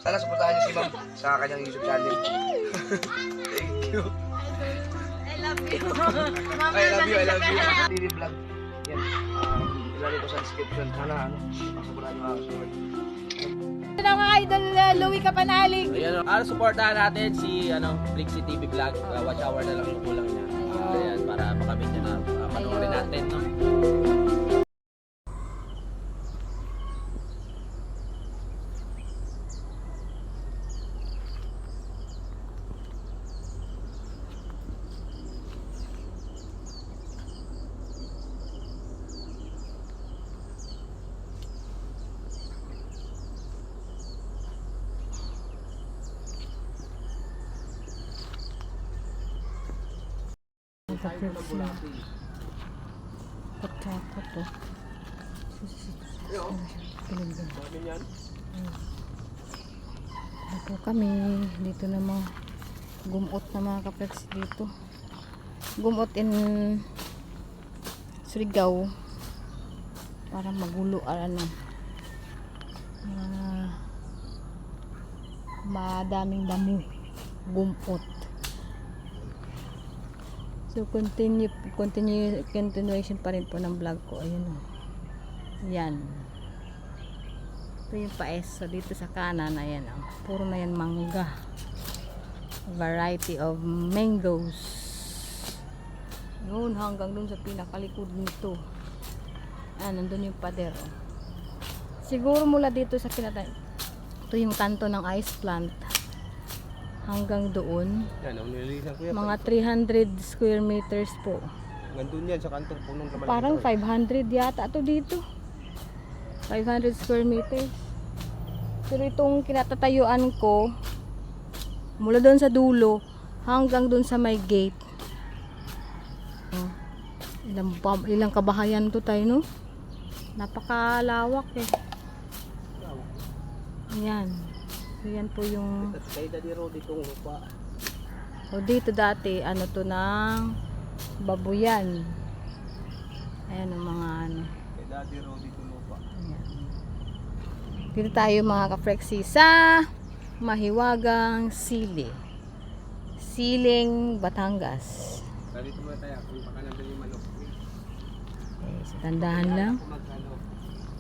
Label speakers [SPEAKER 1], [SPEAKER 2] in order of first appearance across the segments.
[SPEAKER 1] Sana supportahan niyo si Ma'am sa kanyang YouTube channel. Thank you.
[SPEAKER 2] I love you.
[SPEAKER 1] I love you. TV vlog. Yan. Ilalagay ko sa description. Sana supportahan niyo mga kasunod.
[SPEAKER 2] Ito na mga idol, Louie Kapanalig.
[SPEAKER 3] Ayan, supportahan natin si Flixie TV Vlog. Watch hour na lang yung kulang niya. Ayan, para makamit niya na panoorin natin, no?
[SPEAKER 2] Potato to. Dito kami. Dito na mga gumot na mga kaplex dito. Gumot in Surigao. Para magulo madaming damo. Gumot. So continuation pa rin po ng vlog ko. Ayun o. Yan. Ito yung paes. So dito sa kanan, ayan o. Puro na yan mangga. Variety of mangoes. Yun, hanggang dun sa pinakalikod nito. Nandun yung pader o. Siguro mula dito sa kinatay. Ito yung kanto ng ice plant. Hanggang doon.
[SPEAKER 3] Yan, nililisan ko yan.
[SPEAKER 2] Mga 300 square meters po.
[SPEAKER 3] Nandun yan sa kantong punong naman.
[SPEAKER 2] Parang 500 yata ito dito. 500 square meters. Pero itong kinatatayuan ko, mula doon sa dulo, hanggang doon sa may gate. Oh, ilang kabahayan to tayo, no? Napakalawak eh. Ayan. So, yan po yung...
[SPEAKER 3] Kay Daddy Rodi itong lupa.
[SPEAKER 2] O dito dati, to ng babuyan. Ayan ang mga
[SPEAKER 3] Kay Daddy Rodi itong lupa.
[SPEAKER 2] Ayan. Dito tayo mga ka-flexi sa Mahiwagang Sili. Siling, Batangas.
[SPEAKER 3] Dito muna tayo. Kung baka nandun yung manok.
[SPEAKER 2] Okay, so dandahan lang.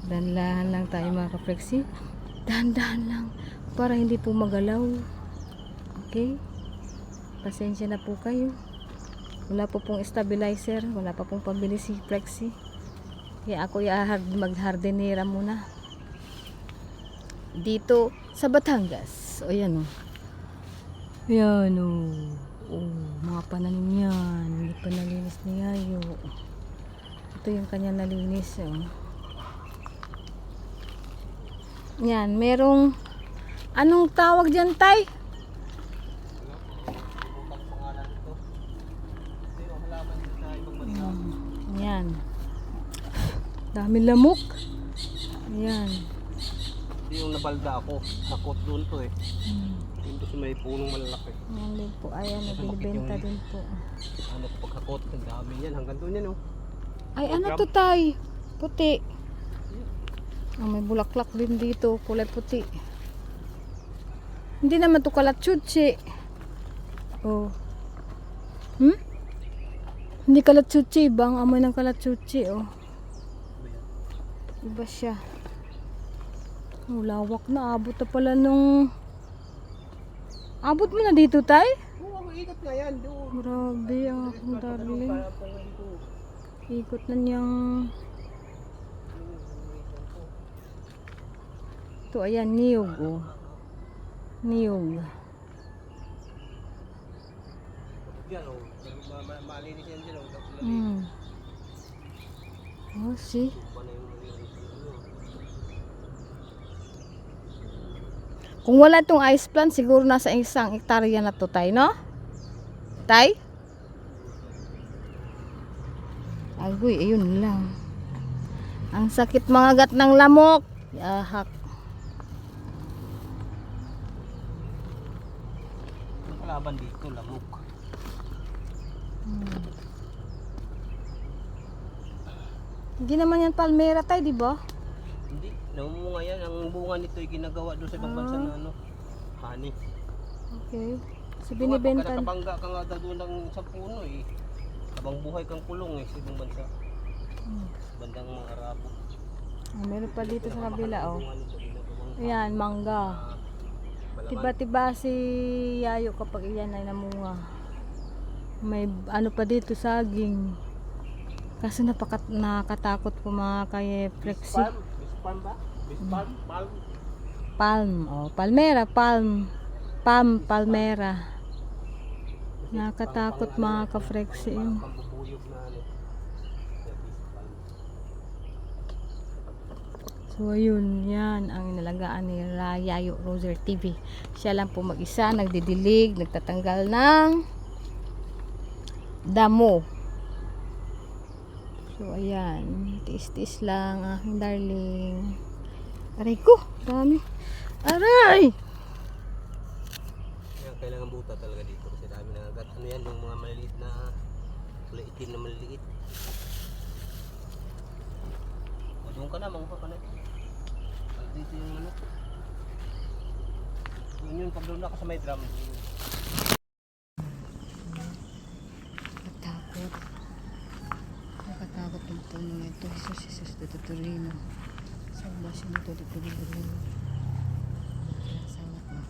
[SPEAKER 2] Dandahan lang tayo mga ka-flexi. Dandahan lang. Para hindi po magalaw. Okay? Pasensya na po kayo. Wala po pong stabilizer. Wala pa pong pambili si Flexi. Kaya ako mag-hardinera muna. Dito sa Batangas. O yan o. Yan o. Mga pananim yan. Hindi pa nalinis ni Yayo. Ito yung kanya nalinis. Yan. Merong anong tawag dyan, Tay? Yan. Dami lamok. Yan.
[SPEAKER 3] Yung nabalda ako. Nakot doon to eh. Dito sa may punong malalaki.
[SPEAKER 2] Yan din po. Ayan, nagbibenta din po.
[SPEAKER 3] Pagkakot, ang dami yan. Hanggang doon yan oh.
[SPEAKER 2] Ay, ano to, Tay? Puti. May bulaklak din dito. Kulay puti. Hindi naman to kalatsutsi. Oh. Hindi kalatsutsi. Iba ang amoy ng kalatsutsi. Oh. Iba siya. Oh, lawak na. Abot na pala nung... Abot mo na dito, Tay?
[SPEAKER 3] Oo, ikot nga yan. Doon.
[SPEAKER 2] Grabe ang akong darling. Ikot na niyang... Ito, ayan, niyog. Oh. Niyog.
[SPEAKER 3] Yan oh. Malinis yan dyan oh.
[SPEAKER 2] Oh, see? Kung wala itong ice plant, siguro nasa isang hektarya na to, Tay, no? Tay? Agoy, ayun lang. Ang sakit mga gat ng lamok. Yahak.
[SPEAKER 3] Laban dito, lamok.
[SPEAKER 2] Hindi naman yan palmera, Tay, di ba?
[SPEAKER 3] Hindi, namumunga yan. Ang bunga nito ay ginagawa doon sa ibang bansa na ano.
[SPEAKER 4] Hani.
[SPEAKER 2] Okay. So binibenta.
[SPEAKER 4] Nakabangga ka nga doon ng sa puno eh. Habang buhay kang kulong eh sa ibang bansa. Bandang mga Arabo.
[SPEAKER 2] Meron pa dito sa kabila oh. Ayan, mangga. Tiba-tiba si Yayo kapag iyan ay namunga. May ano pa dito, saging. Kasi nakatakot po mga kay Flexi.
[SPEAKER 4] Bispan ba? Bispan? Palm?
[SPEAKER 2] Palm, oh, palmera, palmera. Nakatakot mga ka-Flexi.
[SPEAKER 4] Pambubuyog na ano.
[SPEAKER 2] So ayun, yan ang inalagaan ni Yayo Roser TV. Siya lang po mag-isa, nagdidilig, nagtatanggal ng damo. So ayan, tiis-tiis lang aking darling. Aray ko, dami. Aray!
[SPEAKER 4] Kaya kailangan buta talaga dito kasi dami na agad. Ano yan, yung mga maliliit na kulay itim na maliliit. O doon ka na, manguha ka na. Dito yung ano. Yun, pag doon na ka sa may drum.
[SPEAKER 2] Katakot. Nakatakot ang puno nito. Jesus de Torino. Salvation de Torino. Sawat na.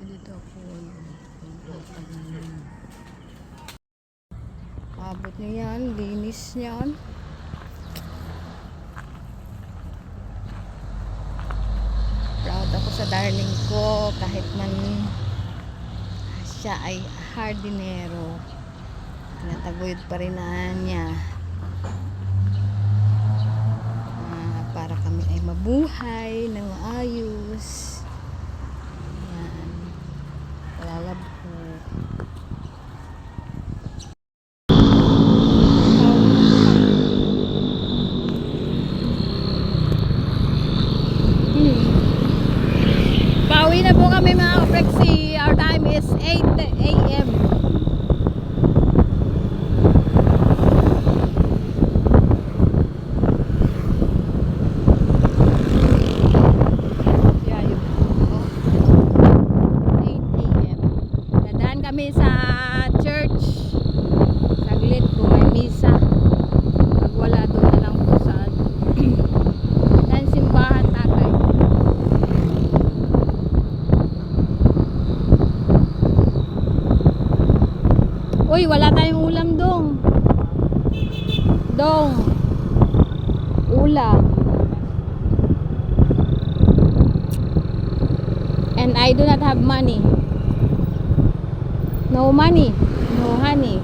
[SPEAKER 2] Dito ako. Abot niya yan. Linis niyan. Proud ako sa darling ko kahit man siya ay hardinero, nataguyod pa rin na niya para kami ay mabuhay ng maayos. Ayan, palalabho. Pauwi na po kami mga ka-Flexi. Our time is 8 a.m. Yayo. 8 a.m. Dadaan kami sa church. Saglit kung may misa. Pag wala doon na lang po sa dan simbahan tatay. Uy, wala tayong ulam dong. Dong. Ulam. And I do not have money. No money. No honey.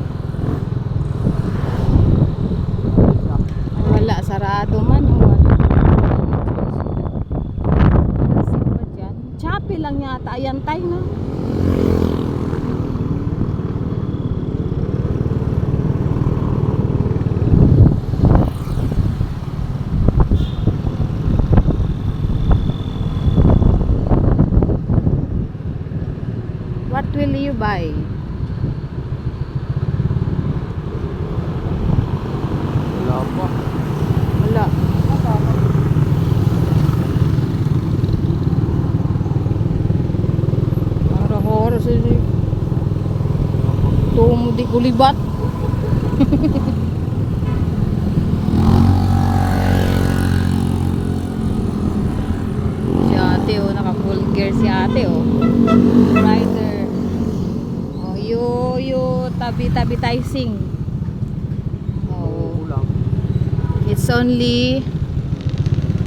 [SPEAKER 2] Wala, sarado man. Wala. Chapi lang yata. Ayan tayo na. What will you buy?
[SPEAKER 4] Wala pa.
[SPEAKER 2] Wala. Hora-hora sa tumo di kulibat. Si ate oh, naka-full gear si ate oh. Rider. Oh, yo tabi-tabi sing. Oh.
[SPEAKER 4] Ulang.
[SPEAKER 2] It's only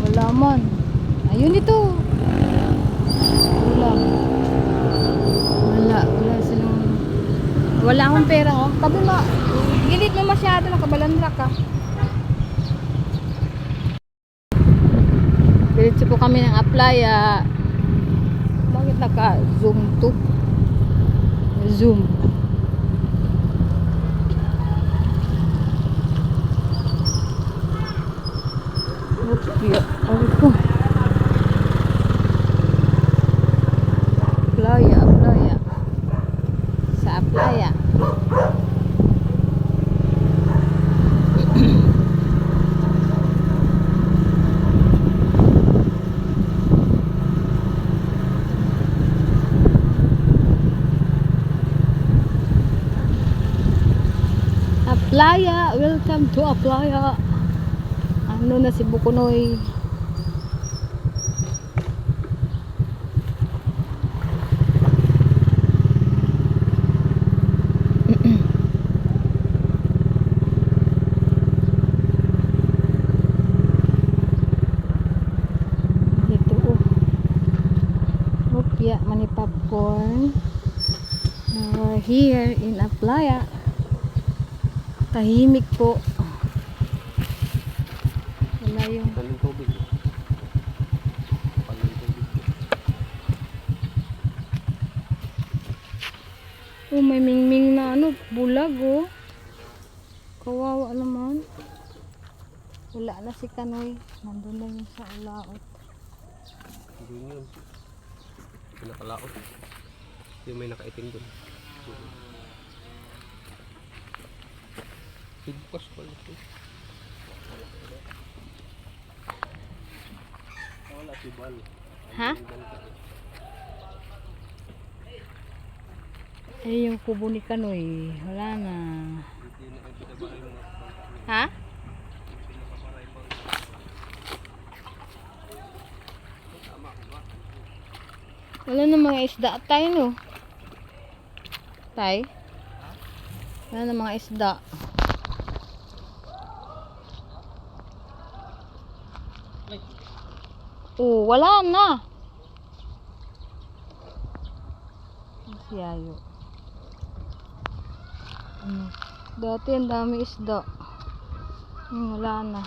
[SPEAKER 2] wala man. Ayun ito. Wala silang wala akong pera oh. Tabi mo. Gilid mo masyado nakabalandrak ka. Diretso po kami ng Aplaya. Bakit naka-zoom to? Zoom. Okay. Ako. Aplaya. Sa Aplaya. Aplaya, welcome to Aplaya. Ano na si Bukunoy? Ito oh. Rupya, mani popcorn. We're here in Aplaya. Tahimik po. Wala yung
[SPEAKER 4] Paling tubig. Paling tubig.
[SPEAKER 2] oh, may mingming na ano, bulag oh. Kawawa naman. Wala na si Kanoy. Nandun na yun sa ulaot.
[SPEAKER 4] Hindi yun. Pinakalaot. Yung may nakaitim dun. Higpas pala ito. Wala si Bal.
[SPEAKER 2] Ha? Eh, yung kubo ni Kanoy. Wala na.
[SPEAKER 4] Hindi na ay pinabahay mo.
[SPEAKER 2] Ha? Wala na mga isda tayo no. Tay? Wala na mga isda. Oh, wala na. Si Yayo. Dati ang dami isda. Wala na.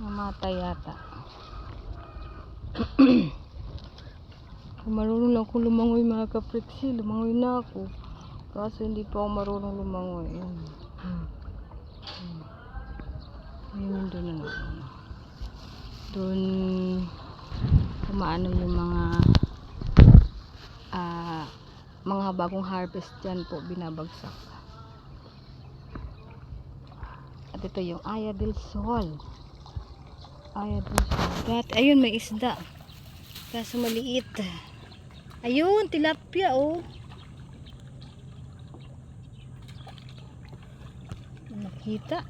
[SPEAKER 2] Namatay yata. Kung marunong lang ako lumangoy mga kapriksi, lumangoy na ako. Kaso hindi pa ako marunong lumangoy. Ayun doon na lang. Doon kumaano yung mga bagong harvest dyan po binabagsak. At ito yung Aya del Sol. Aya del Sol. Ayun may isda. Kaso maliit. Ayun, tilapia oh. Nakita.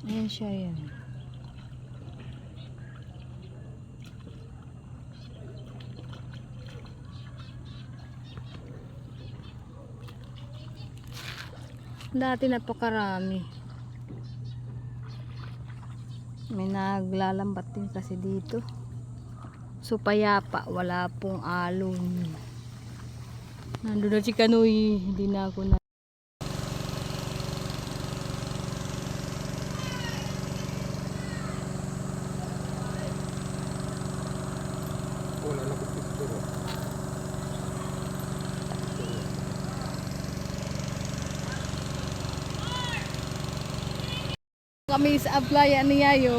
[SPEAKER 2] Ayan siya yan. Dati napakarami. May naglalambat din kasi dito. So payapa, wala pong alon. Nandun na si Kanoy, hindi na ako na.
[SPEAKER 4] Wala na ko picture.
[SPEAKER 2] Kami sa Aplaya ni Yayo,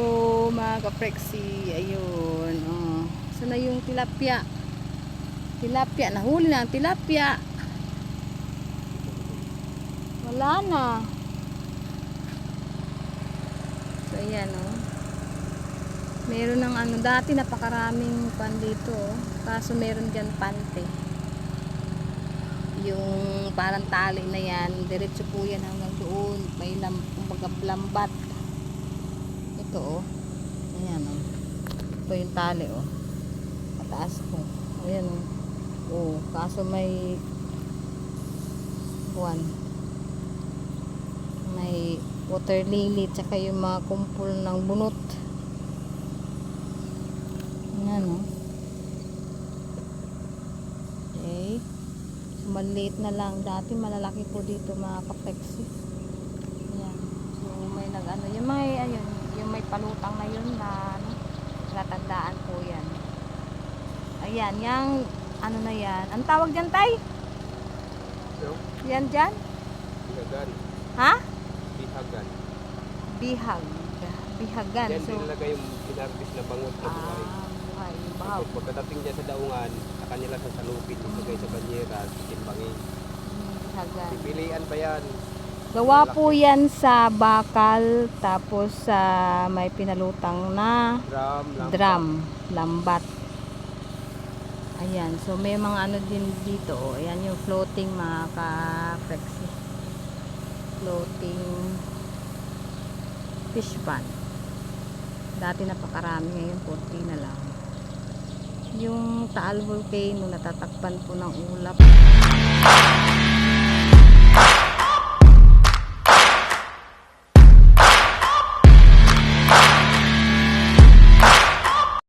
[SPEAKER 2] mga kapreksi. Ayun, oh. So na yung tilapia. Tilapia, nahuli na ang tilapia. Wala na. So ayan oh. Meron ng ano, dati napakaraming pan dito oh. Kaso meron dyan pante. Yung parang tali na yan, diretso po yan hanggang doon. May kumbaga lambat. Ito oh. Ayan oh. Ito yung tali oh. Mataas po. Ayan oh. Oh, kaso may buwan. May water lily tsaka yung mga kumpul ng bunot. Ayan oh. Okay. So, maliit na lang. Dati malalaki po dito mga kapeksi. Ayan. So may nag-ano. Yung may ayun. Yung may palutang na yun na ano, natandaan po yan. Ayan, yung ano na yan. Ang tawag dyan, Tay? Yan dyan?
[SPEAKER 4] Bihagan.
[SPEAKER 2] Ha?
[SPEAKER 4] Bihagan.
[SPEAKER 2] Bihag. Bihagan.
[SPEAKER 4] Yan
[SPEAKER 2] So,
[SPEAKER 4] talaga yung pinarbis na bangus na buhay.
[SPEAKER 2] buhay. Bahaw.
[SPEAKER 4] Tapos pagkadating niya sa daungan, sa kanila sa salupin, isagay sa banyera, timbangin.
[SPEAKER 2] Bihagan.
[SPEAKER 4] Pipilian pa yan.
[SPEAKER 2] Gawa po yan sa bakal, tapos sa may pinalutang na
[SPEAKER 4] Drum, lambat.
[SPEAKER 2] drum, lambat. Ayan, so may mga ano din dito. Oh. Ayan yung floating mga ka-flexi. Floating fish pond. Dati napakarami, ngayon 40 na lang. Yung Taal Volcano natatakpan po ng ulap.